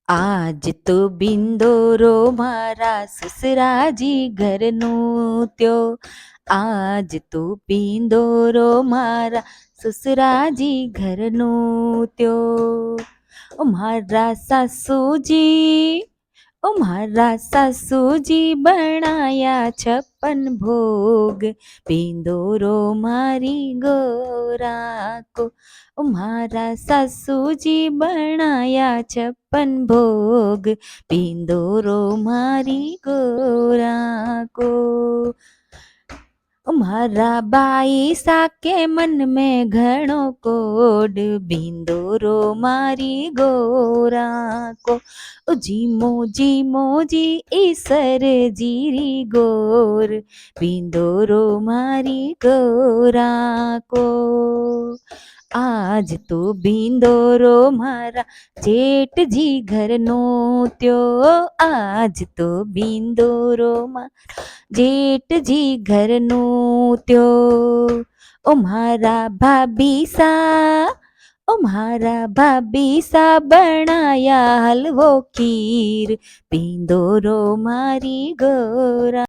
આજ તો બિંદોરો મારા સસરાજી ઘરનું ત્યો. આજ તો બિંદોરો મારા સસરાજી ઘરનું ત્યો. ઓ મારા સાસુજી, ઓ મારા સાસુજી બનાયા 56 ભોગ, બિંદોરો મારી ગોરાકો. ઓ મારા સાસુજી બનાયા 56 ભોગ, બિંદોરો મારી ગોરાકો. મારા બાई साके मन में घणो कोड, बिंदोरो मारी गोरा को. जीमो जीमो जी ईसर जीरी गोर, बिंदोरो मारी गोरा को. आज तो बिंदोरो मारा जेठजी घरनो त्यो. आज तो बिंदोरो मारा जेठजी घरनो त्यो. ओ मारा भाभी सा, ओ मारा भाभी सा बनाया हलवो खीर, बिंदोरो मारी गोरा.